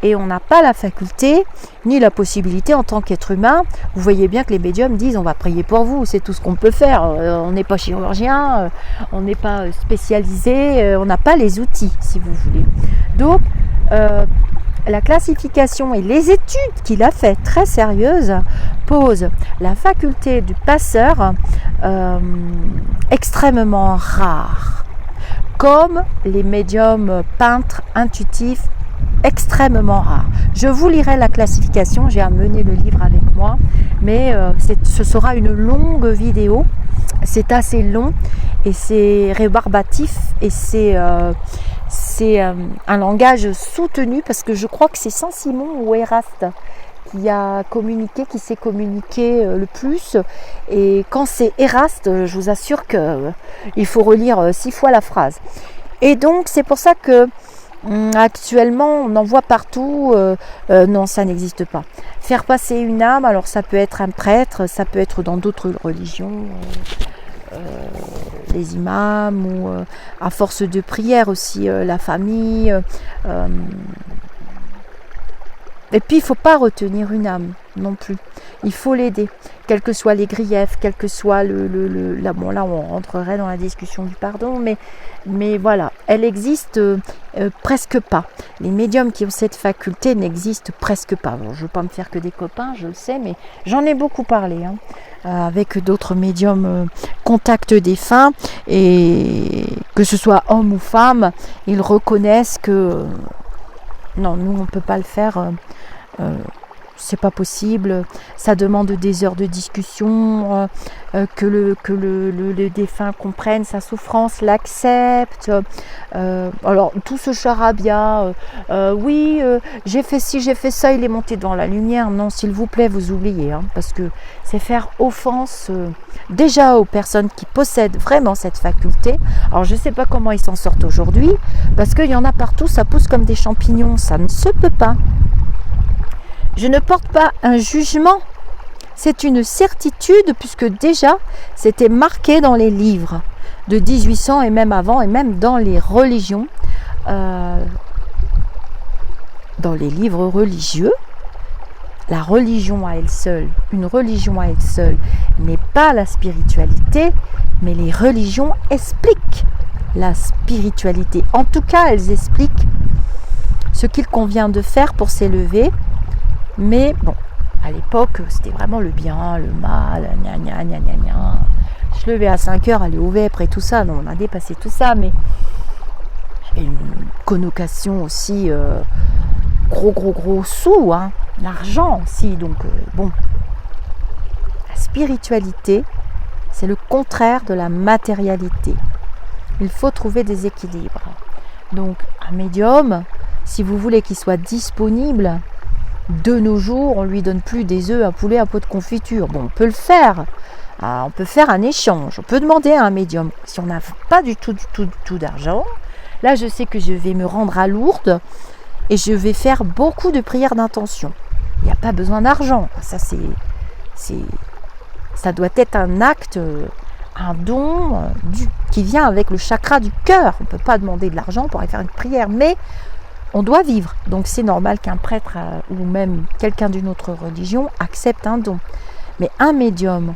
Speaker 1: et on n'a pas la faculté ni la possibilité en tant qu'être humain. Vous voyez bien que les médiums disent on va prier pour vous, c'est tout ce qu'on peut faire. On n'est pas chirurgien, on n'est pas spécialisé, on n'a pas les outils, si vous voulez. Donc, la classification et les études qu'il a fait, très sérieuses, posent la faculté du passeur extrêmement rare, comme les médiums peintres intuitifs extrêmement rares. Je vous lirai la classification, j'ai amené le livre avec moi, mais ce sera une longue vidéo, c'est assez long et c'est rébarbatif et c'est un langage soutenu parce que je crois que c'est Saint-Simon ou Eraste qui s'est communiqué le plus, et quand c'est Eraste, je vous assure qu'il faut relire 6 fois la phrase. Et donc c'est pour ça que actuellement on en voit partout, non, ça n'existe pas. Faire passer une âme, alors ça peut être un prêtre, ça peut être dans d'autres religions, les imams, ou à force de prière aussi la famille. Et puis il ne faut pas retenir une âme non plus. Il faut l'aider, quels que soient les griefs, quel que soit bon, là on rentrerait dans la discussion du pardon, mais voilà, elle existe presque pas. Les médiums qui ont cette faculté n'existent presque pas. Bon, je ne veux pas me faire que des copains, je le sais, mais j'en ai beaucoup parlé avec d'autres médiums contact défunts, et que ce soit homme ou femme, ils reconnaissent que non, nous on ne peut pas le faire. C'est pas possible, ça demande des heures de discussion, que le défunt comprenne sa souffrance, l'accepte. Alors tout ce charabia, oui, j'ai fait ci, j'ai fait ça, il est monté dans la lumière. Non, s'il vous plaît, vous oubliez, parce que c'est faire offense déjà aux personnes qui possèdent vraiment cette faculté. Alors je sais pas comment ils s'en sortent aujourd'hui, parce qu'il y en a partout, ça pousse comme des champignons, ça ne se peut pas. Je ne porte pas un jugement, c'est une certitude, puisque déjà c'était marqué dans les livres de 1800 et même avant, et même dans les religions. dans les livres religieux. La religion à elle seule, une religion à elle seule n'est pas la spiritualité, mais les religions expliquent la spiritualité. En tout cas, elles expliquent ce qu'il convient de faire pour s'élever. Mais bon, à l'époque, c'était vraiment le bien, le mal, gna gna gna gna gna. Je levais à 5 heures, aller au vêpres et tout ça. Non, on a dépassé tout ça, mais il y avait une connotation aussi gros sous, hein, l'argent aussi. Donc bon, la spiritualité, c'est le contraire de la matérialité. Il faut trouver des équilibres. Donc un médium, si vous voulez qu'il soit disponible, de nos jours, on ne lui donne plus des œufs, un poulet, un pot de confiture. Bon, on peut le faire. On peut faire un échange. On peut demander à un médium. Si on n'a pas du tout d'argent, là, je sais que je vais me rendre à Lourdes et je vais faire beaucoup de prières d'intention. Il n'y a pas besoin d'argent. Ça doit être un acte, un don qui vient avec le chakra du cœur. On ne peut pas demander de l'argent pour aller faire une prière, mais on doit vivre, donc c'est normal qu'un prêtre ou même quelqu'un d'une autre religion accepte un don. Mais un médium,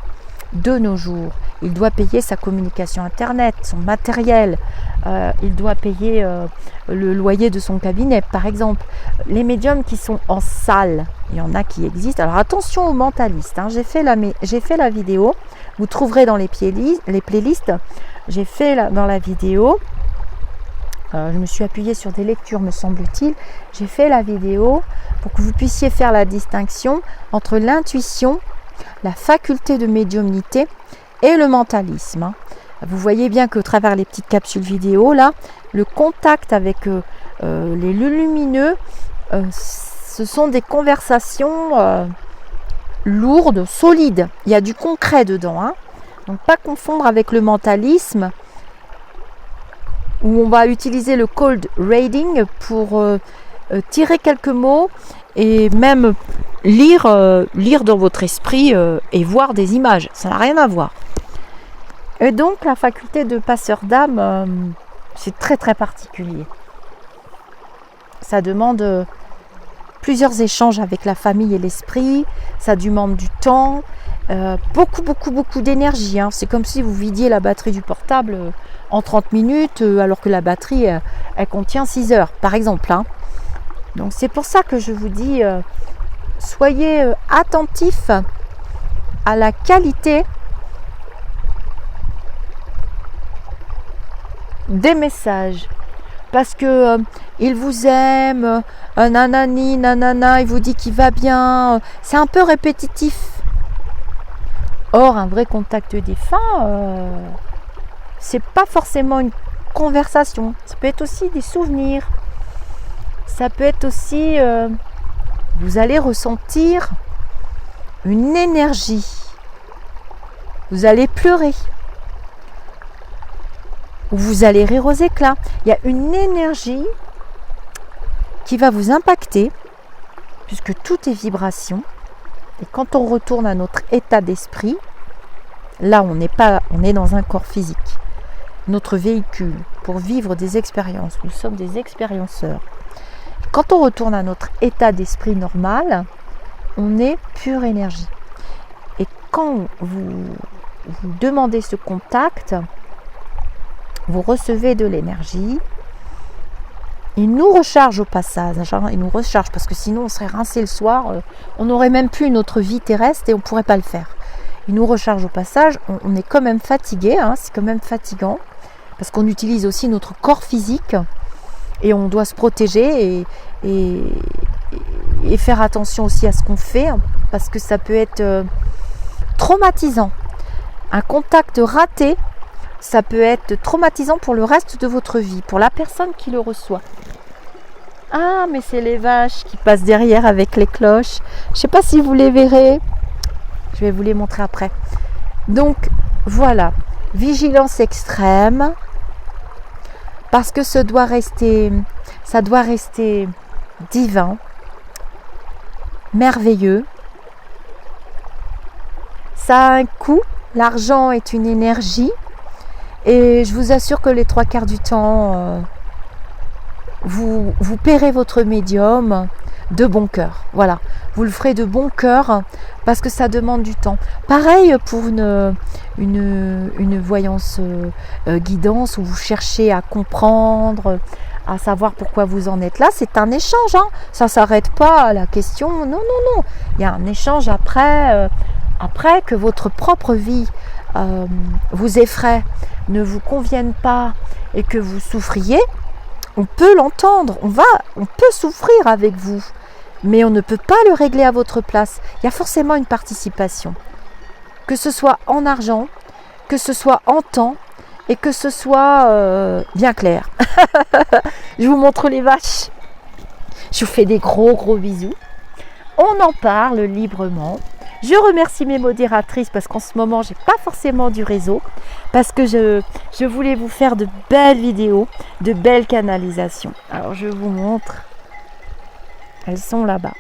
Speaker 1: de nos jours, il doit payer sa communication internet, son matériel, il doit payer le loyer de son cabinet, par exemple. Les médiums qui sont en salle, il y en a qui existent. Alors attention aux mentalistes, hein. J'ai fait la vidéo, vous trouverez dans les playlists, j'ai fait dans la vidéo. Je me suis appuyée sur des lectures, me semble-t-il. J'ai fait la vidéo pour que vous puissiez faire la distinction entre l'intuition, la faculté de médiumnité et le mentalisme. Vous voyez bien qu'au travers les petites capsules vidéo, là, le contact avec les lumineux, ce sont des conversations lourdes, solides. Il y a du concret dedans, hein. Donc pas confondre avec le mentalisme, où on va utiliser le cold reading pour tirer quelques mots et même lire dans votre esprit et voir des images. Ça n'a rien à voir. Et donc la faculté de passeur d'âme, c'est très très particulier. Ça demande plusieurs échanges avec la famille et l'esprit, ça demande du temps, beaucoup d'énergie, hein. C'est comme si vous vidiez la batterie du portable en 30 minutes, alors que la batterie, elle contient 6 heures, par exemple, hein. Donc c'est pour ça que je vous dis, soyez attentifs à la qualité des messages. Parce que il vous aime, nanani, nanana, il vous dit qu'il va bien. C'est un peu répétitif. Or, un vrai contact défunt, c'est pas forcément une conversation. Ça peut être aussi des souvenirs. Ça peut être aussi, vous allez ressentir une énergie. Vous allez pleurer. Ou vous allez rire aux éclats. Il y a une énergie qui va vous impacter, puisque tout est vibration. Et quand on retourne à notre état d'esprit, là on est dans un corps physique. Notre véhicule pour vivre des expériences. Nous sommes des expérienceurs. Quand on retourne à notre état d'esprit normal, on est pure énergie. Et quand vous demandez ce contact, vous recevez de l'énergie. Il nous recharge au passage, hein, il nous recharge parce que sinon on serait rincé le soir, on n'aurait même plus notre vie terrestre et on ne pourrait pas le faire. Il nous recharge au passage, on est quand même fatigué, hein, c'est quand même fatigant parce qu'on utilise aussi notre corps physique et on doit se protéger et faire attention aussi à ce qu'on fait parce que ça peut être traumatisant. Un contact raté, ça peut être traumatisant pour le reste de votre vie, pour la personne qui le reçoit. Ah, mais c'est les vaches qui passent derrière avec les cloches. Je ne sais pas si vous les verrez. Je vais vous les montrer après. Donc, voilà. Vigilance extrême. Parce que ça doit rester divin, merveilleux. Ça a un coût. L'argent est une énergie. Et je vous assure que les 3/4 du temps, vous paierez votre médium de bon cœur. Voilà, vous le ferez de bon cœur parce que ça demande du temps. Pareil pour une voyance guidance où vous cherchez à comprendre, à savoir pourquoi vous en êtes là. C'est un échange, hein. Ça ne s'arrête pas à la question. Non, non, non. Il y a un échange après que votre propre vie vous effraie, ne vous convienne pas et que vous souffriez. On peut l'entendre, on peut souffrir avec vous, mais on ne peut pas le régler à votre place. Il y a forcément une participation, que ce soit en argent, que ce soit en temps et que ce soit bien clair. Je vous montre les vaches. Je vous fais des gros bisous. On en parle librement. Je remercie mes modératrices parce qu'en ce moment, j'ai pas forcément du réseau, parce que je voulais vous faire de belles vidéos, de belles canalisations. Alors, je vous montre. Elles sont là-bas.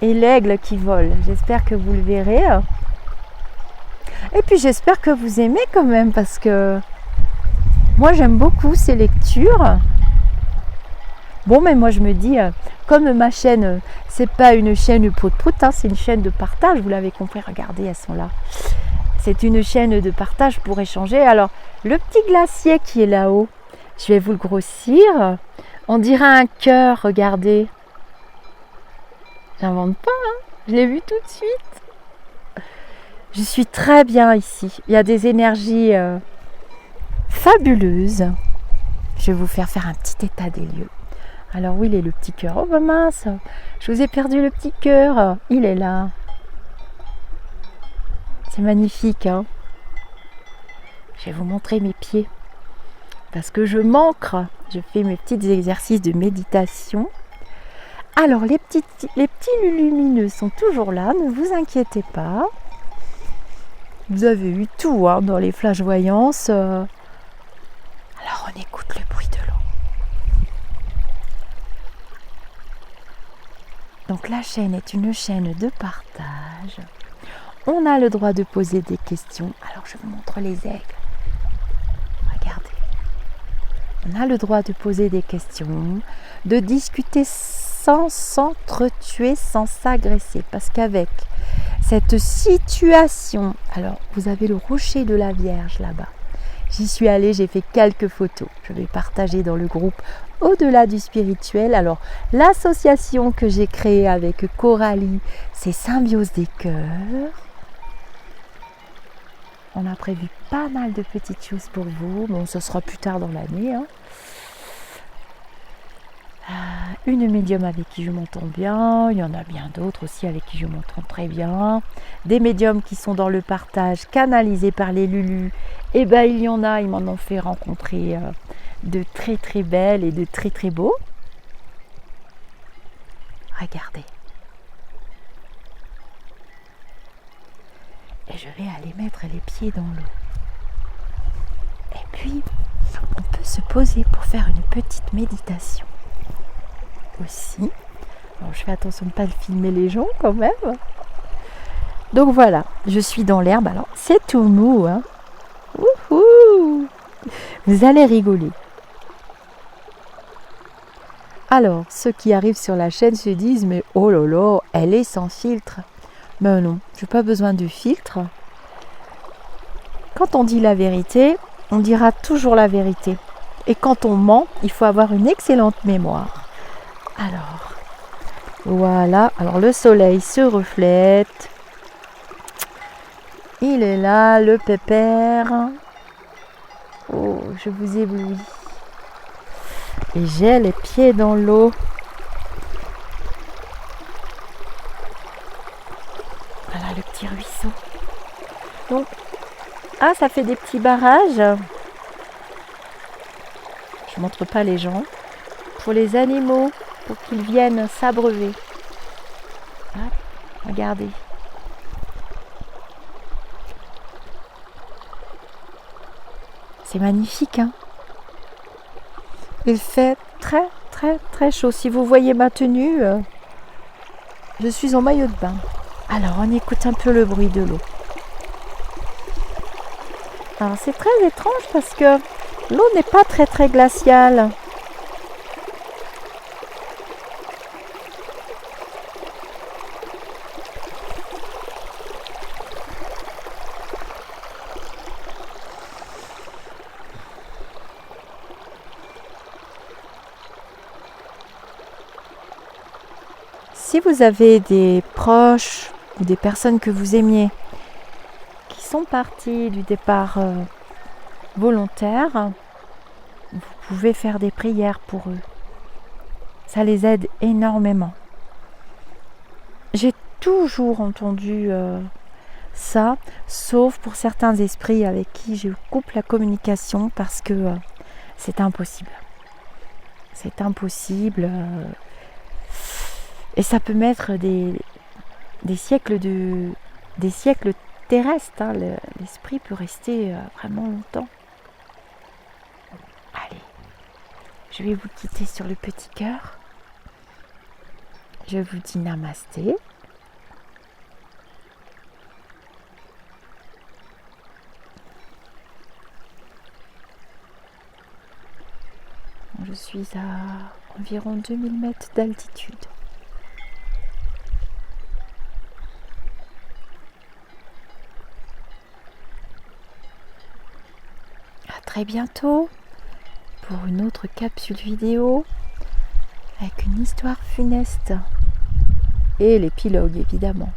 Speaker 1: Et l'aigle qui vole. J'espère que vous le verrez. Et puis, j'espère que vous aimez quand même, parce que moi, j'aime beaucoup ces lectures. Bon, mais moi je me dis, comme ma chaîne, c'est pas une chaîne prout-prout, hein, c'est une chaîne de partage, vous l'avez compris, regardez, elles sont là. C'est une chaîne de partage pour échanger. Alors, le petit glacier qui est là-haut, je vais vous le grossir. On dirait un cœur, regardez. J'invente pas, hein, je l'ai vu tout de suite. Je suis très bien ici. Il y a des énergies fabuleuses. Je vais vous faire un petit état des lieux. Alors où il est le petit cœur? Oh bah mince, je vous ai perdu le petit cœur. Il est là. C'est magnifique, hein. Je vais vous montrer mes pieds. Parce que je m'ancre. Je fais mes petits exercices de méditation. Alors les petits lumineux sont toujours là, ne vous inquiétez pas. Vous avez eu tout, hein, dans les flash voyances. Alors on écoute le bruit de l'eau. Donc la chaîne est une chaîne de partage. On a le droit de poser des questions. Alors je vous montre les aigles. Regardez. On a le droit de poser des questions, de discuter sans s'entretuer, sans s'agresser. Parce qu'avec cette situation, alors vous avez le rocher de la Vierge là-bas. J'y suis allée, j'ai fait quelques photos. Je vais partager dans le groupe Au-delà du spirituel. Alors, l'association que j'ai créée avec Coralie, c'est Symbiose des cœurs. On a prévu pas mal de petites choses pour vous. Bon, ce sera plus tard dans l'année, hein. Une médium avec qui je m'entends bien. Il y en a bien d'autres aussi avec qui je m'entends très bien. Des médiums qui sont dans le partage, canalisés par les Lulus. Eh bien, il y en a, ils m'en ont fait rencontrer de très très belles et de très très beaux. Regardez. Et je vais aller mettre les pieds dans l'eau. Et puis, on peut se poser pour faire une petite méditation. Aussi. Alors, je fais attention de ne pas filmer les gens quand même. Donc voilà, je suis dans l'herbe. Alors, c'est tout mou, hein. Wouhou! Vous allez rigoler. Alors, ceux qui arrivent sur la chaîne se disent, mais oh là là, elle est sans filtre. Ben non, je n'ai pas besoin de filtre. Quand on dit la vérité, on dira toujours la vérité. Et quand on ment, il faut avoir une excellente mémoire. Alors, voilà. Alors, le soleil se reflète. Il est là, le pépère. Oh, je vous éblouis. Et j'ai les pieds dans l'eau. Voilà le petit ruisseau. Donc, ça fait des petits barrages. Je montre pas les gens. Pour les animaux, pour qu'ils viennent s'abreuver. Regardez. C'est magnifique, hein? Il fait très très très chaud. Si vous voyez ma tenue, je suis en maillot de bain. Alors on écoute un peu le bruit de l'eau. Alors c'est très étrange parce que l'eau n'est pas très glaciale. Si vous avez des proches ou des personnes que vous aimiez qui sont partis du départ volontaire, vous pouvez faire des prières pour eux. Ça les aide énormément. J'ai toujours entendu ça, sauf pour certains esprits avec qui je coupe la communication parce que c'est impossible. C'est impossible. Et ça peut mettre des siècles terrestres. Hein. L'esprit peut rester vraiment longtemps. Allez, je vais vous quitter sur le petit cœur. Je vous dis namasté. Je suis à environ 2000 mètres d'altitude. À très bientôt pour une autre capsule vidéo avec une histoire funeste et l'épilogue évidemment.